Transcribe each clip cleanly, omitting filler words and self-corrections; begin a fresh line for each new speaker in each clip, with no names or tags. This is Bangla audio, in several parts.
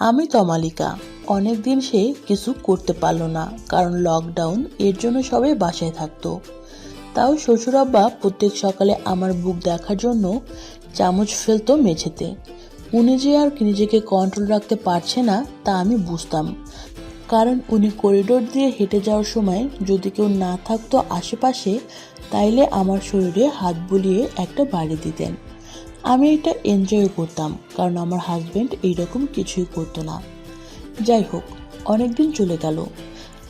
আমি তমালিকা। অনেকদিন সে কিছু করতে পারলো না, কারণ লকডাউন, এর জন্য সবাই বাসায় থাকতো। তাও শ্বশুর আব্বা প্রত্যেক সকালে আমার বুক দেখার জন্য চামচ ফেলতো মেঝেতে। উনি যে আর নিজেকে কন্ট্রোল রাখতে পারছে না তা আমি বুঝতাম, কারণ উনি করিডোর দিয়ে হেঁটে যাওয়ার সময় যদি কেউ না থাকতো আশেপাশে, তাইলে আমার শরীরে হাত বুলিয়ে একটা বাড়ি দিতেন। আমি এটা এনজয় করতাম, কারণ আমার হাজবেন্ড এইরকম কিছুই করতো না। যাই হোক, অনেকদিন চলে গেল,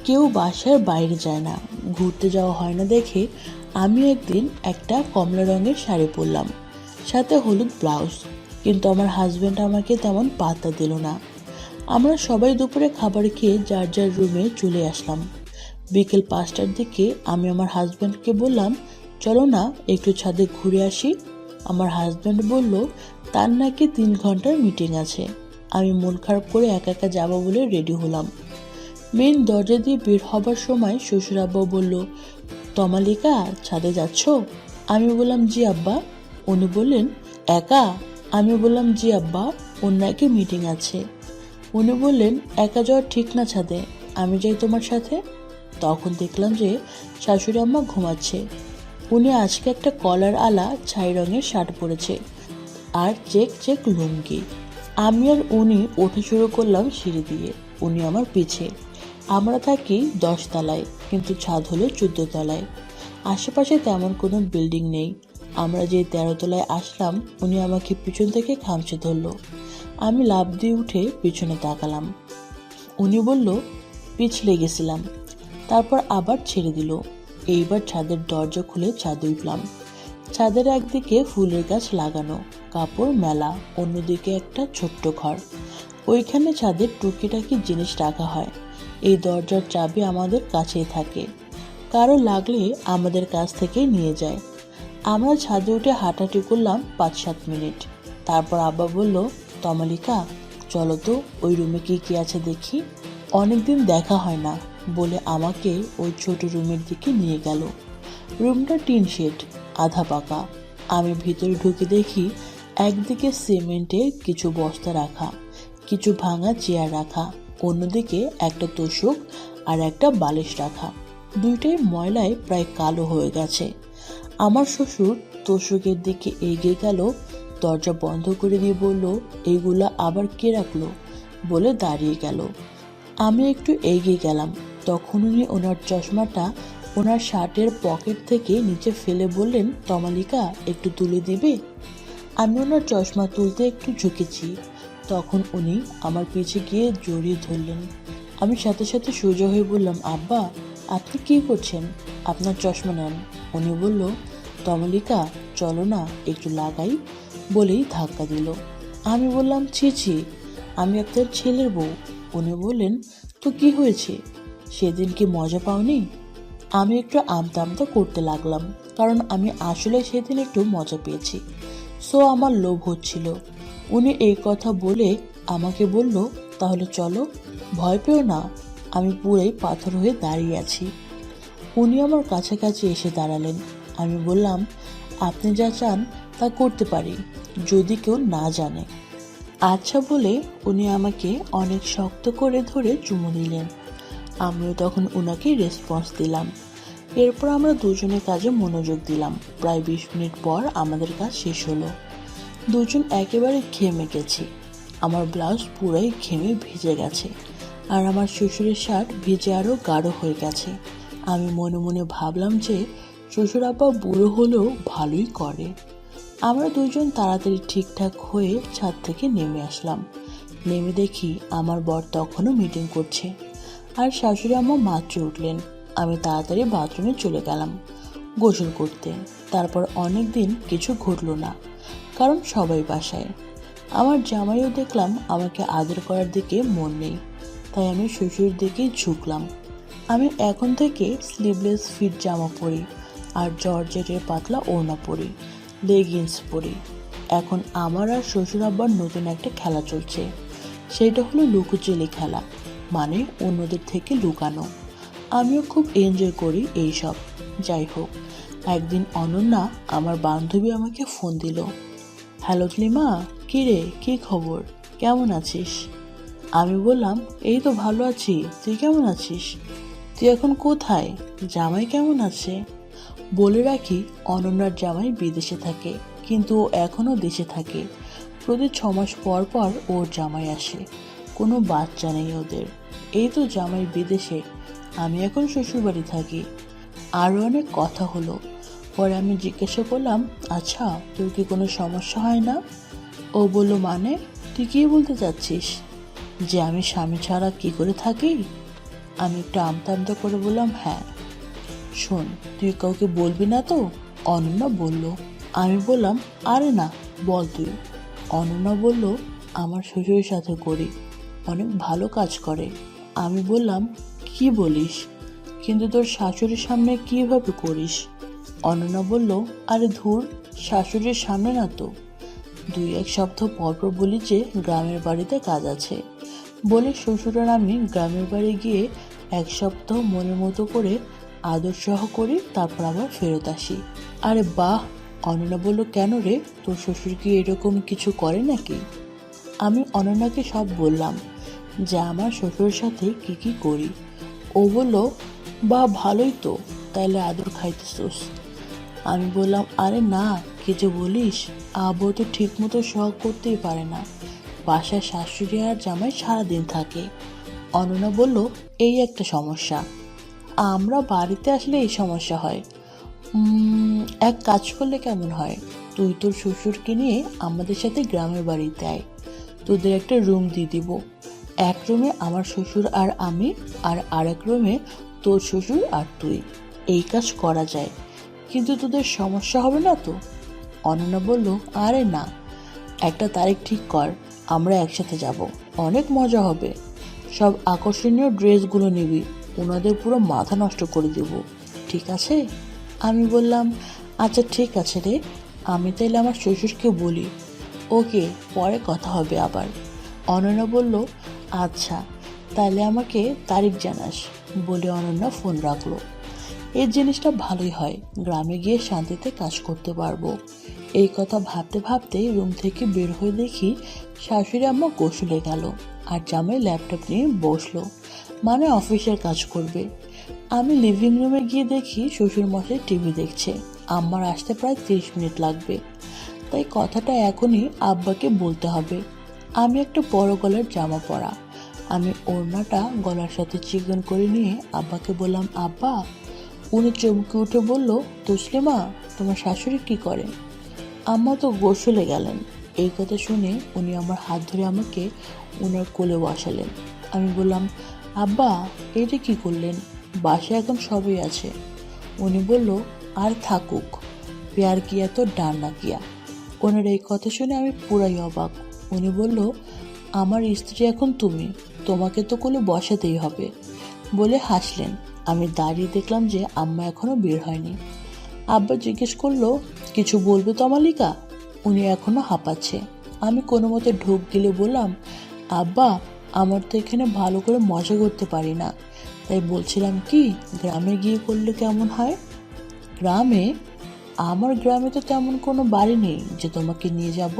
কেউ বাসার বাইরে যায় না, ঘুরতে যাওয়া হয় না দেখে আমি একদিন একটা কমলা রঙের শাড়ি পরলাম, সাথে হলুদ ব্লাউজ। কিন্তু আমার হাজবেন্ড আমাকে তেমন পাত্তা দিল না। আমরা সবাই দুপুরে খাবার খেয়ে যার যার রুমে চলে আসলাম। বিকেল 5টার দিকে আমি আমার হাজবেন্ডকে বললাম, চলো না একটু ছাদে ঘুরে আসি। আমার হাজবেন্ড বলল তার নাকি 3 ঘন্টার মিটিং আছে। আমি মন খারাপ করে একা একা যাবো বলে রেডি হলাম। মেন দরজা দিয়ে বের হবার সময় শ্বশুর আব্বা বলল, তমালিকা, ছাদে যাচ্ছ? আমি বললাম, জি আব্বা। উনি বললেন, একা? আমি বললাম, জি আব্বা, ওর নাকি মিটিং আছে। উনি বললেন, একা যাওয়া ঠিক না ছাদে, আমি যাই তোমার সাথে। তখন দেখলাম যে শাশুড়ি আম্মা ঘুমাচ্ছে। উনি আজকে একটা কলার আলা ছাই রঙের শার্ট পরেছে আর চেক চেক লুঙ্গি। আমি আর উনি ওঠা শুরু করলাম সিঁড়ি দিয়ে, উনি আমার পিছে। আমরা থাকি 10 তলায়, কিন্তু ছাদ হলো 14 তলায়। আশেপাশে তেমন কোনো বিল্ডিং নেই। আমরা যে 13 তলায় আসলাম, উনি আমাকে পিছন থেকে খামচে ধরলো। আমি লাফ দিয়ে উঠে পিছনে তাকালাম। উনি বলল, পিছলে গেছিলাম। তারপর আবার ছেড়ে দিল। এইবার ছাদের দরজা খুলে ছাদে উঠলাম। ছাদের একদিকে ফুলের গাছ লাগানো, কাপড় মেলা, অন্যদিকে একটা ছোট্ট ঘর। ওইখানে ছাদের টুকিটাকি জিনিস রাখা হয়। এই দরজার চাবি আমাদের কাছেই থাকে, কারো লাগলে আমাদের কাছ থেকে নিয়ে যায়। আমরা ছাদে উঠে হাঁটাহাঁটি করলাম 5-7 মিনিট। তারপর আব্বা বলল, তমালিকা, চলো তো ওই রুমে কি কি আছে দেখি। অনেকদিন দেখা হয় না বলে আমাকে ওই ছোট রুমের দিকে নিয়ে গেল। রুমটা টিন শেড, আধা পাকা। আমি ভিতরে ঢুকে দেখি একদিকে সিমেন্টের কিছু বস্তা রাখা, কিছু ভাঙা চেয়ার রাখা, অন্যদিকে একটা তোশক আর একটা বালিশ রাখা। দুইটাই ময়লায় প্রায় কালো হয়ে গেছে। আমার শ্বশুর তোশকের দিকে এগিয়ে গেল, দরজা বন্ধ করে দিয়ে বলল, এইগুলা আবার কে রাখলো, বলে দাঁড়িয়ে গেল। আমি একটু এগিয়ে গেলাম। তখন উনি ওনার চশমাটা ওনার শার্টের পকেট থেকে নিচে ফেলে বললেন, তমালিকা, একটু তুলে দিবে? আমি ওনার চশমা তুলতে একটু ঝুঁকেছি। তখন উনি আমার পিছে গিয়ে জড়িয়ে ধরলেন। আমি সাথে সাথে সোজা হয়ে বললাম, আব্বা, আপনি কি করছেন? আপনার চশমা নেন। উনি বলল, তমালিকা, চলো না একটু লাগাই, বলেই ধাক্কা দিল। আমি বললাম, ছি ছি, আমি আপনার ছেলের বউ। উনি বললেন, তো কি হয়েছে, সেদিন কি মজা পাওনি? আমি একটু আমতা আমতা করতে লাগলাম, কারণ আমি আসলে সেদিন একটু মজা পেয়েছি, সো আমার লোভ হচ্ছিল। উনি এই কথা বলে আমাকে বলল, তাহলে চলো, ভয় পেও না, আমি পুরাই পাথর হয়ে দাঁড়িয়ে আছি। উনি আমার কাছাকাছি এসে দাঁড়ালেন। আমি বললাম, আপনি যা চান তা করতে পারি, যদি কেউ না জানে। আচ্ছা বলে উনি আমাকে অনেক শক্ত করে ধরে চুমু দিলেন। আমিও তখন উনাকে রেসপন্স দিলাম। এরপর আমরা দুজনের কাজে মনোযোগ দিলাম। প্রায় 20 মিনিট পর আমাদের কাজ শেষ হলো। দুজন একেবারে ঘেমে গেছি। আমার ব্লাউজ পুরাই ঘেমে ভিজে গেছে, আর আমার শ্বশুরের শার্ট ভিজে আরও গাঢ় হয়ে গেছে। আমি মনে মনে ভাবলাম যে শ্বশুর আব্বা বুড়ো হলেও ভালোই করে। আমরা দুজন তাড়াতাড়ি ঠিকঠাক হয়ে ছাদ থেকে নেমে আসলাম। নেমে দেখি আমার বর তখনও মিটিং করছে, আর শাশুড়ি আম্মা মাত্র উঠলেন। আমি তাড়াতাড়ি বাথরুমে চলে গেলাম গোসল করতে। তারপর অনেক দিন কিছু ঘটলো না, কারণ সবাই বাসায়। আমার জামাইও দেখলাম আমাকে আদর করার দিকে মন নেই, তাই আমি শ্বশুরের দিকেই ঝুঁকলাম। আমি এখন থেকে স্লিভলেস ফিট জামা পরি, আর জর্জেটের পাতলা ওড়না পরি, লেগিংস পরি। এখন আমার আর শ্বশুর আব্বার নতুন একটা খেলা চলছে, সেটা হলো লুকোচুরি খেলা, মানে অন্যদের থেকে লুকানো। আমিও খুব এনজয় করি এইসব। যাই হোক, একদিন অনন্যা, আমার বান্ধবী, আমাকে ফোন দিল। হ্যালো লিমা, কী রে, কী খবর, কেমন আছিস? আমি বললাম, এই তো ভালো আছি, তুই কেমন আছিস? তুই এখন কোথায়? জামাই কেমন আছে? বলে রাখি, অনন্যার জামাই বিদেশে থাকে, কিন্তু ও এখনও দেশে থাকে। প্রতি 6 মাস পর পর ওর জামাই আসে। কোনো বাচ্চা নেই ওদের। এই তো জামাই বিদেশে, আমি এখন শ্বশুরবাড়ি থাকি। আরও অনেক কথা হলো। পরে আমি জিজ্ঞাসা করলাম, আচ্ছা তোর কি কোনো সমস্যা হয় না? ও বলল, মানে তুই কি বলতে চাচ্ছিস? যে আমি স্বামী ছাড়া কি করে থাকি? আমি একটু আমতা আমতা করে বললাম, হ্যাঁ। শোন, তুই কাউকে বলবি না তো? অনন্যা বলল। আমি বললাম, আরে না, বল তুই। অনন্যা বলল, আমার শ্বশুরের সাথে করি, অনেক ভালো কাজ করে। আমি বললাম, কি বলিস? কিন্তু তোর শাশুড়ির সামনে কিভাবে করিস? অনন্যা বলল, আরে ধুর, শাশুড়ির সামনে না তো। 2-1 সপ্তাহ পরপর বলি যে গ্রামের বাড়িতে কাজ আছে। বলে শ্বশুর আর আমি গ্রামের বাড়ি গিয়ে 1 সপ্তাহ মনের মতো করে আদর সহ করি, তারপর আবার ফেরত আসি। আরে বাহ! অনন্যা বলল, কেন রে, তোর শ্বশুর কি এরকম কিছু করে নাকি? আমি অনন্যাকে সব বললাম যে আমার শ্বশুরের সাথে কি কি করি। ও বলল, বাহ ভালোই তো, তাইলে আদর খাইতেছোস। আমি বললাম, আরে না, কি যে বলিস, আবু তো ঠিক মতো শখ করতেই পারে না। বাসায় শাশুড়ি আর জামাই সারাদিন থাকে। অনন্যা বলল, এই একটা সমস্যা। আমরা বাড়িতে আসলে এই সমস্যা হয়। এক কাজ করলে কেমন হয়, তুই তোর শ্বশুরকে নিয়ে আমাদের সাথে গ্রামের বাড়িতে আয়। তোদের একটা রুম দিয়ে দিব। এক রুমে আমার শ্বশুর আর আমি, আর আরেক রুমে তোর শ্বশুর আর তুই। এই কাজ করা যায়, কিন্তু তোদের সমস্যা হবে না তো? অনন্যা বলল, আরে না, একটা তারিখ ঠিক কর, আমরা একসাথে যাব, অনেক মজা হবে। সব আকর্ষণীয় ড্রেসগুলো নিবি, ওনাদের পুরো মাথা নষ্ট করে দেব, ঠিক আছে? আমি বললাম, আচ্ছা ঠিক আছে রে, আমি তাইলে আমার শ্বশুরকে বলি। ওকে, পরে কথা হবে আবার। অনন্যা বলল, আচ্ছা তাহলে আমাকে তারিখ জানাস। বলে অনন্যা ফোন রাখলো। এই জিনিসটা ভালোই হয়, গ্রামে গিয়ে শান্তিতে কাজ করতে পারবো। এই কথা ভাবতে ভাবতে রুম থেকে বের হয়ে দেখি শাশুড়ি আম্মা গোসলে গেল, আর জামাই ল্যাপটপ নিয়ে বসলো, মানে অফিসের কাজ করবে। আমি লিভিং রুমে গিয়ে দেখি শ্বশুর মশাই টিভি দেখছে। আম্মার আসতে প্রায় 30 মিনিট লাগবে, তাই কথাটা এখনই আব্বাকে বলতে হবে। আমি একটা বড় গলার জামা পরা, আমি ওড়নাটা গলার সাথে চিকন করে নিয়ে আব্বাকে বললাম, আব্বা। উনি চমকে উঠে বলল, তসলিমা, তোমার শাশুড়ি কি করে? আম্মা তো গোসলে গেলেন। এই কথা শুনে উনি আমার হাত ধরে আমাকে ওনার কোলে বসালেন। আমি বললাম, আব্বা এটা কি করলেন? বাসায় এখন সবই আছে। উনি বলল, আর থাকুক, প্যার কিয়া তো ডান্না কিয়া। ওনার এই কথা শুনে আমি পুরাই অবাক। উনি বলল, আমার স্ত্রী এখন তুমি, তোমাকে তো কোলে বসাতেই হবে। বলে হাসলেন। আমি দাঁড়িয়ে দেখলাম যে আম্মা এখনো বের হয়নি। আব্বা জিজ্ঞেস করলো, কিছু বলবে তো মালিকা? উনি এখনো হাঁপাচ্ছে। আমি কোনো মতে ঢোক গিলে বললাম, আব্বা, আমার তো এখানে ভালো করে মজা করতে পারি না, তাই বলছিলাম কি গ্রামে গিয়ে করলে কেমন হয়? গ্রামে? আমার গ্রামে তো তেমন কোনো বাড়ি নেই যে তোমাকে নিয়ে যাব।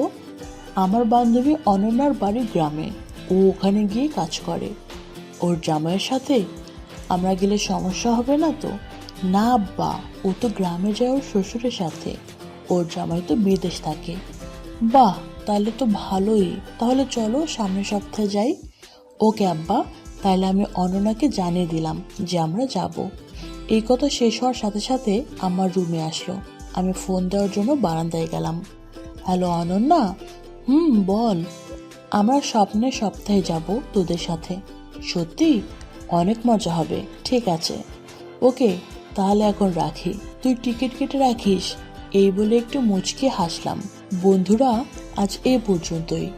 আমার বান্ধবী অনন্যার বাড়ি গ্রামে, ও ওখানে গিয়ে কাজ করে ওর জামাইয়ের সাথে। আমরা গেলে সমস্যা হবে না তো? না আব্বা, ও তো গ্রামে যায় ওর শ্বশুরের সাথে, ওর জামাই তো বিদেশ থাকে। বাহ, তাহলে তো ভালোই, তাহলে চলো সামনের সপ্তাহে যাই। ওকে আব্বা, তাহলে আমি অনন্যাকে জানিয়ে দিলাম যে আমরা যাব। এই কথা শেষ হওয়ার সাথে সাথে আমার রুমে আসলো। আমি ফোন দেওয়ার জন্য বারান্দায় গেলাম। হ্যালো অনন্যা। বল। আমরা সামনের সপ্তাহে যাব তোদের সাথে। সত্যি? অনেক মজা হবে। ঠিক আছে, ওকে, তাহলে এখন রাখি, তুই টিকিট কেটে রাখিস। এই বলে একটু মুচকি হাসলাম। বন্ধুরা, আজ এ পর্যন্তই।